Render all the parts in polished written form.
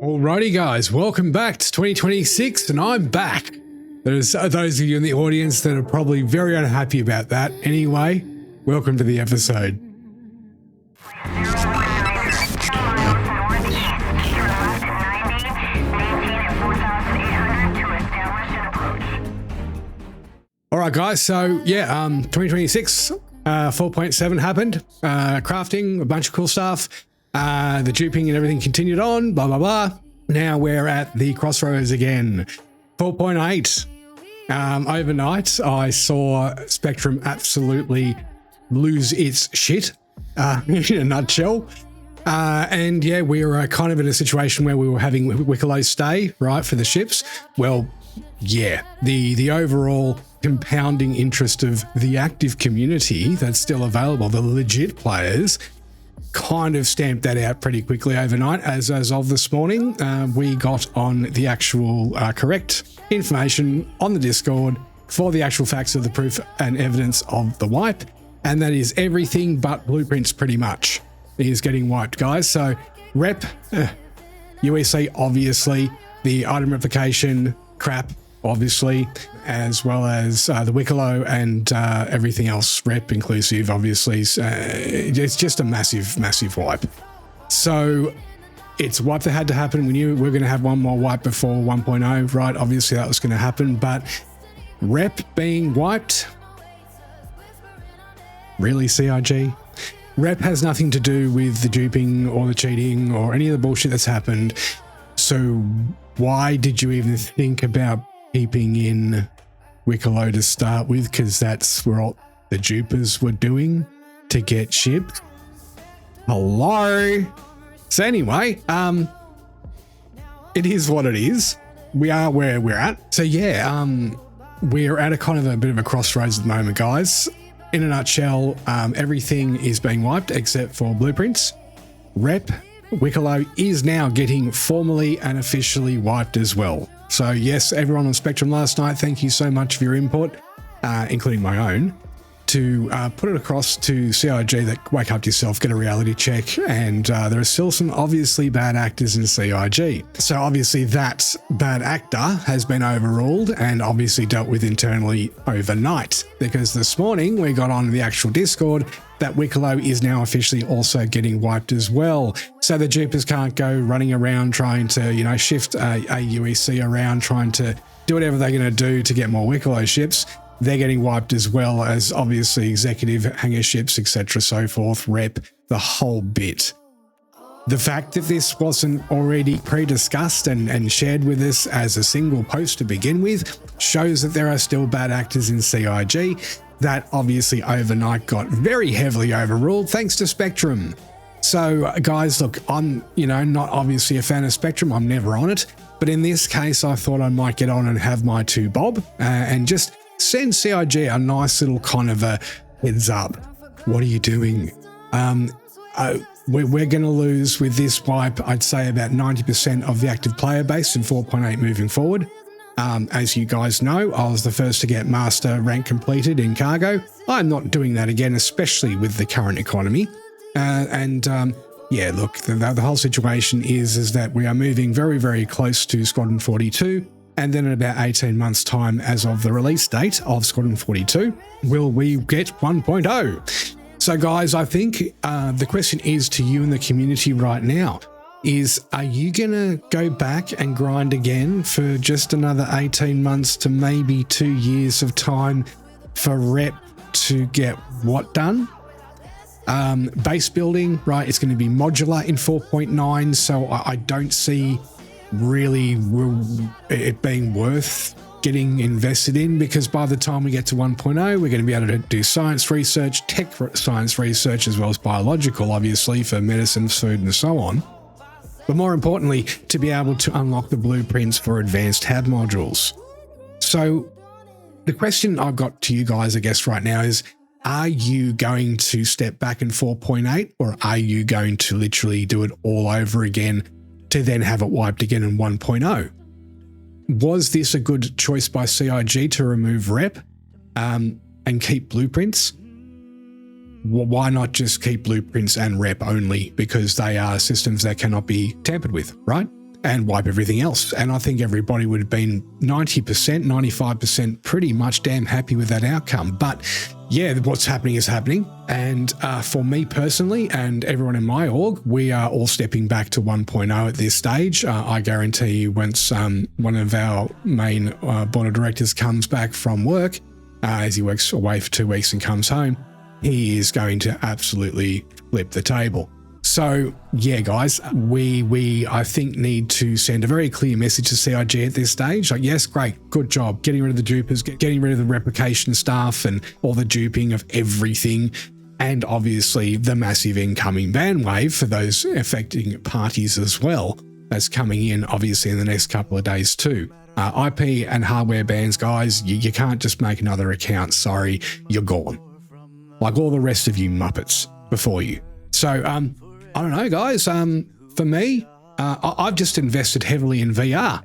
Alrighty guys, welcome back to 2026 and I'm back. There's those of you in the audience that are probably very unhappy about that. Anyway, welcome to the episode. Alright guys, so yeah, 2026, 4.7 happened, crafting, a bunch of cool stuff. The duping and everything continued on, blah, blah, blah. Now we're at the Crossroads again. 4.8. Overnight, I saw Spectrum absolutely lose its shit, in a nutshell. And yeah, we were kind of in a situation where we were having Wikelo stay, right, for the ships. Well, yeah, the overall compounding interest of the active community that's still available, the legit players, kind of stamped that out pretty quickly overnight. As of this morning, we got on the actual correct information on the Discord for the actual facts of the proof and evidence of the wipe, and that is everything but blueprints pretty much is getting wiped, guys. So rep, UEC obviously, the item replication crap obviously, as well as the Wikelo and everything else rep inclusive, obviously. It's just a massive wipe. So it's a wipe that had to happen. We knew we were going to have one more wipe before 1.0, right? Obviously that was going to happen, but rep being wiped, really, CIG? Rep has nothing to do with the duping or the cheating or any of the bullshit that's happened. So why did you even think about keeping in Wikelo to start with? Because that's what the Dupers were doing to get shipped. Hello. So anyway, it is what it is. We are where we're at. So yeah, we're at a kind of a bit of a crossroads at the moment, guys. In a nutshell, everything is being wiped except for blueprints. Rep Wikelo is now getting formally and officially wiped as well. So yes, everyone on Spectrum last night, thank you so much for your input, including my own, to put it across to CIG that wake up to yourself, get a reality check, and there are still some obviously bad actors in CIG. So obviously that bad actor has been overruled and obviously dealt with internally overnight, because this morning we got on the actual Discord that Wikelo is now officially also getting wiped as well. So the Dupers can't go running around trying to, you know, shift a UEC around, trying to do whatever they're going to do to get more Wikelo ships. They're getting wiped as well as obviously executive hangar ships, etc., so forth, rep, the whole bit. The fact that this wasn't already pre-discussed and shared with us as a single post to begin with shows that there are still bad actors in CIG. That obviously overnight got very heavily overruled thanks to Spectrum. So guys, look, I'm, you know, not obviously a fan of Spectrum. I'm never on it. But in this case, I thought I might get on and have my two bob and just send CIG a nice little kind of a heads up. What are you doing? We're going to lose with this wipe, I'd say about 90% of the active player base in 4.8 moving forward. As you guys know, I was the first to get master rank completed in cargo. I'm not doing that again, especially with the current economy. Yeah, look, the whole situation is that we are moving very, very close to Squadron 42. And then in about 18 months' time, as of the release date of Squadron 42, will we get 1.0? So guys, I think the question is to you in the community right now is, are you going to go back and grind again for just another 18 months to maybe 2 years of time for rep to get what done? Base building, right, it's going to be modular in 4.9, so I don't see really it being worth getting invested in, because by the time we get to 1.0, we're going to be able to do science research, tech science research, as well as biological, obviously, for medicine, food, and so on. But more importantly, to be able to unlock the blueprints for advanced HAB modules. So the question I've got to you guys, I guess, right now is, are you going to step back in 4.8, or are you going to literally do it all over again to then have it wiped again in 1.0? Was this a good choice by CIG to remove rep and keep blueprints? Why not just keep blueprints and rep only, because they are systems that cannot be tampered with, right? and wipe everything else. And I think everybody would have been 90%, 95% pretty much damn happy with that outcome. But yeah, what's happening is happening. And for me personally and everyone in my org, we are all stepping back to 1.0 at this stage. I guarantee you once one of our main board of directors comes back from work, as he works away for 2 weeks and comes home, he is going to absolutely flip the table. So yeah, guys, we I think need to send a very clear message to CIG at this stage. Like, yes, great, good job getting rid of the dupers, getting rid of the replication stuff and all the duping of everything, and obviously the massive incoming ban wave for those affecting parties as well that's coming in obviously in the next couple of days too. IP and hardware bans, guys, you can't just make another account. Sorry, you're gone. Like all the rest of you Muppets before you. So, I don't know, guys. For me, I've just invested heavily in VR.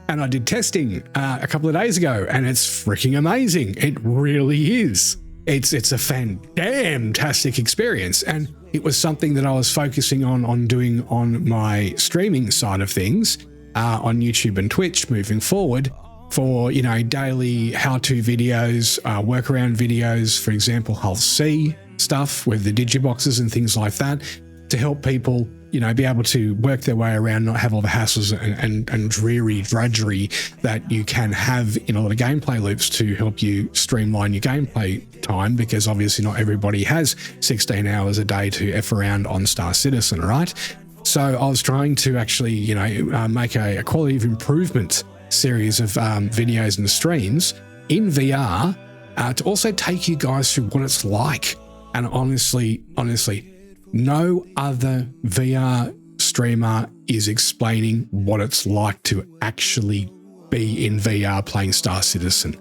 And I did testing a couple of days ago, and it's freaking amazing. It really is. It's a fantastic experience. And it was something that I was focusing on doing on my streaming side of things on YouTube and Twitch moving forward for, you know, daily how-to videos, workaround videos, for example, Hull C stuff with the digiboxes and things like that, to help people, you know, be able to work their way around, not have all the hassles and dreary drudgery that you can have in a lot of gameplay loops to help you streamline your gameplay time, because obviously not everybody has 16 hours a day to F around on Star Citizen, right? So I was trying to actually, you know, make a quality of improvement series of videos and streams in VR to also take you guys through what it's like. And honestly, no other VR streamer is explaining what it's like to actually be in VR playing Star Citizen.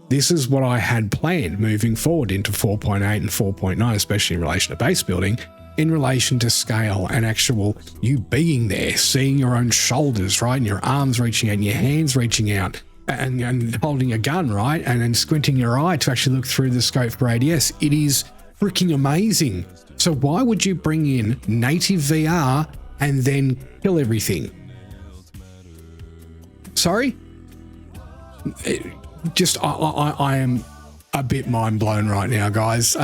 This is what I had planned moving forward into 4.8 and 4.9, especially in relation to base building, in relation to scale and actual you being there, seeing your own shoulders, right? And your arms reaching out and your hands reaching out and holding a gun, right? And then squinting your eye to actually look through the scope for ADS. It is freaking amazing. So why would you bring in native VR and then kill everything? Sorry? I am a bit mind blown right now, guys.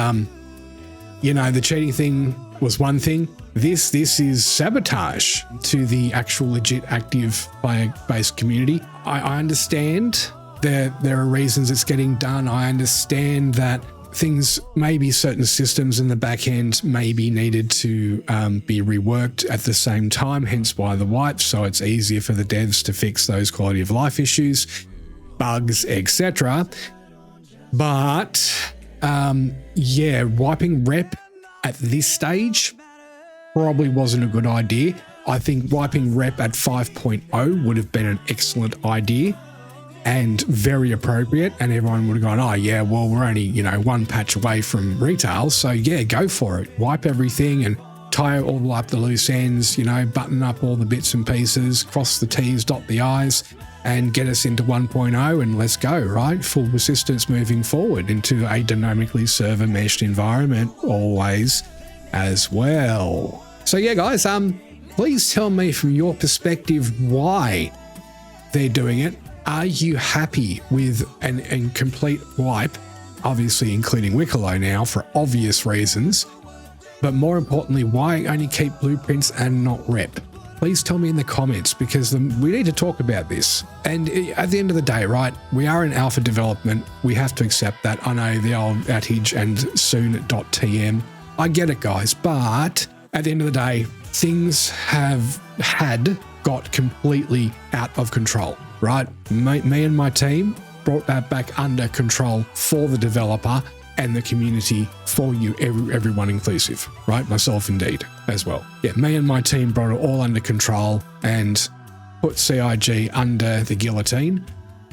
You know, the cheating thing was one thing. This is sabotage to the actual legit active player-based community. I understand that there are reasons it's getting done. I understand that things, maybe certain systems in the back end may be needed to be reworked at the same time, hence why the wipe, so it's easier for the devs to fix those quality of life issues, bugs, etc. But yeah, wiping rep at this stage probably wasn't a good idea. I think wiping rep at 5.0 would have been an excellent idea and very appropriate, and everyone would have gone, oh yeah, well, we're only, you know, one patch away from retail, so yeah, go for it. Wipe everything and tie all up the loose ends, you know, button up all the bits and pieces, cross the T's, dot the I's, and get us into 1.0 and let's go, right? Full persistence moving forward into a dynamically server meshed environment always as well. So yeah, guys, please tell me from your perspective why they're doing it. Are you happy with an complete wipe, obviously including Wikelo now for obvious reasons, but more importantly, why only keep blueprints and not rep? Please tell me in the comments, because we need to talk about this. And at the end of the day, right, we are in alpha development. We have to accept that. I know the old adage and soon.tm. I get it, guys, but at the end of the day, things had got completely out of control, right? Me and my team brought that back under control for the developer and the community, for you, everyone inclusive, right? Myself indeed as well. Yeah, me and my team brought it all under control and put CIG under the guillotine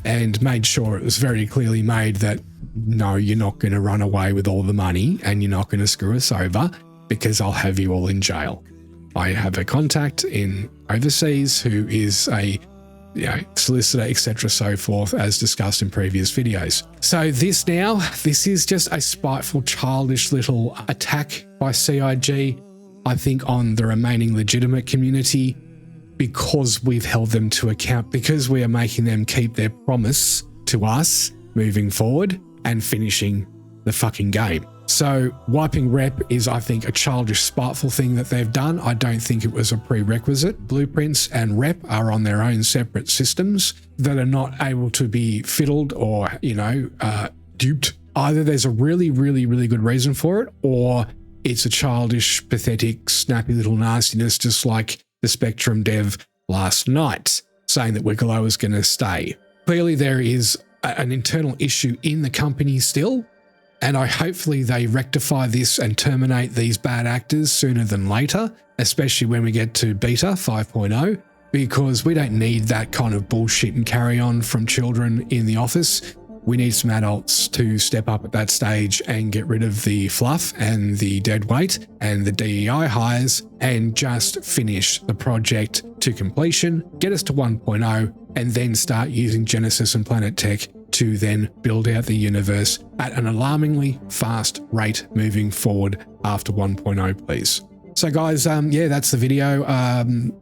and made sure it was very clearly made that no, you're not going to run away with all the money and you're not going to screw us over, because I'll have you all in jail. I have a contact in overseas who is a solicitor, etc., so forth, as discussed in previous videos. So this is just a spiteful, childish little attack by CIG. I think, on the remaining legitimate community, because we've held them to account, because we are making them keep their promise to us moving forward and finishing the fucking game. So wiping rep is, I think, a childish, spiteful thing that they've done. I don't think it was a prerequisite. Blueprints and rep are on their own separate systems that are not able to be fiddled or, duped. Either there's a really, really, really good reason for it, or it's a childish, pathetic, snappy little nastiness, just like the Spectrum dev last night, saying that Wikelo is going to stay. Clearly there is an internal issue in the company still, and hopefully they rectify this and terminate these bad actors sooner than later, especially when we get to beta 5.0, because we don't need that kind of bullshit and carry on from children in the office. We need some adults to step up at that stage and get rid of the fluff and the dead weight and the DEI hires and just finish the project to completion, get us to 1.0, and then start using Genesis and Planet Tech to then build out the universe at an alarmingly fast rate moving forward after 1.0, please. So guys, that's the video.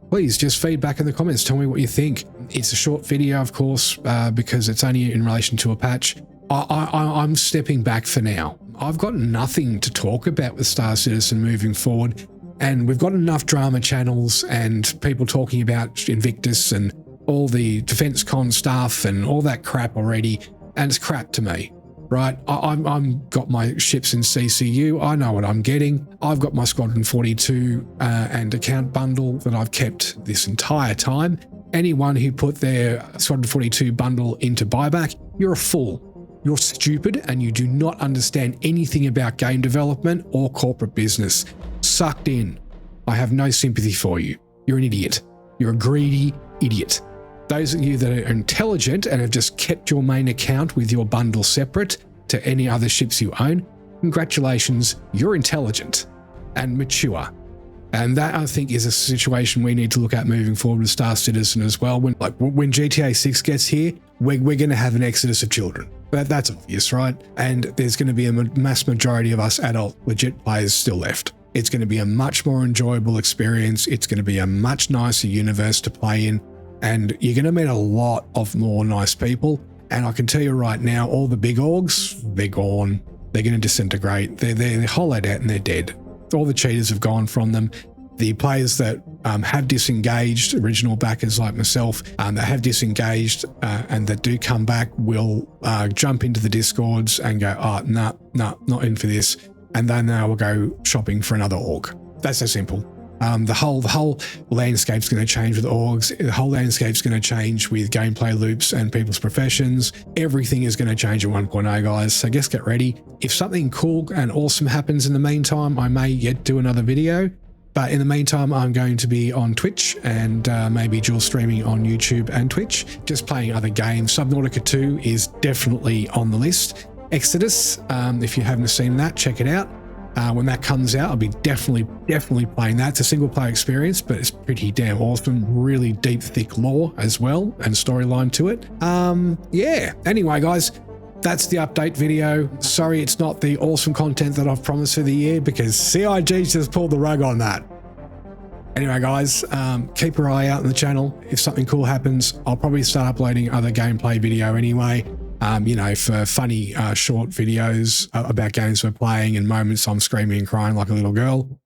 Please just feedback in the comments. Tell me what you think. It's a short video, of course, because it's only in relation to a patch. I'm stepping back for now. I've got nothing to talk about with Star Citizen moving forward, and we've got enough drama channels and people talking about Invictus and all the Defense Con stuff and all that crap already, and it's crap to me. Right, I'm got my ships in CCU. I know what I'm getting. I've got my Squadron 42 and account bundle that I've kept this entire time. Anyone who put their Squadron 42 bundle into buyback, you're a fool. You're stupid and you do not understand anything about game development or corporate business. Sucked in. I have no sympathy for you. You're an idiot. You're a greedy idiot. Those of you that are intelligent and have just kept your main account with your bundle separate to any other ships you own, congratulations, you're intelligent and mature. And that, I think, is a situation we need to look at moving forward with Star Citizen as well. When GTA 6 gets here, we're going to have an exodus of children. That's obvious, right? And there's going to be a mass majority of us adult legit players still left. It's going to be a much more enjoyable experience. It's going to be a much nicer universe to play in. And you're going to meet a lot of more nice people. And I can tell you right now, all the big orgs, they're gone. They're going to disintegrate. They're hollowed out and they're dead. All the cheaters have gone from them. The players that have disengaged, original backers like myself, that have disengaged and that do come back will jump into the Discords and go, oh, nah, not in for this. And then they will go shopping for another org. That's so simple. The whole landscape's going to change with orgs. The whole landscape's going to change with gameplay loops and people's professions. Everything is going to change at 1.0, guys. So just get ready. If something cool and awesome happens in the meantime, I may yet do another video. But in the meantime, I'm going to be on Twitch and maybe dual streaming on YouTube and Twitch, just playing other games. Subnautica 2 is definitely on the list. Exodus, if you haven't seen that, check it out. When that comes out, I'll be definitely playing that. It's a single player experience, but it's pretty damn awesome. Really deep, thick lore as well and storyline to it. Yeah. Anyway, guys, that's the update video. Sorry, it's not the awesome content that I've promised for the year because CIG just pulled the rug on that. Anyway, guys, keep your eye out on the channel. If something cool happens, I'll probably start uploading other gameplay video anyway. For funny short videos about games we're playing and moments I'm screaming and crying like a little girl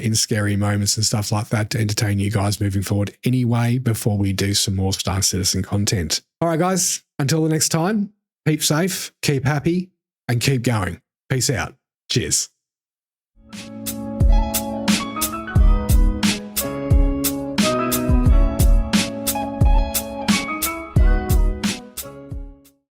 in scary moments and stuff like that to entertain you guys moving forward anyway before we do some more Star Citizen content. All right, guys, until the next time, keep safe, keep happy, and keep going. Peace out. Cheers.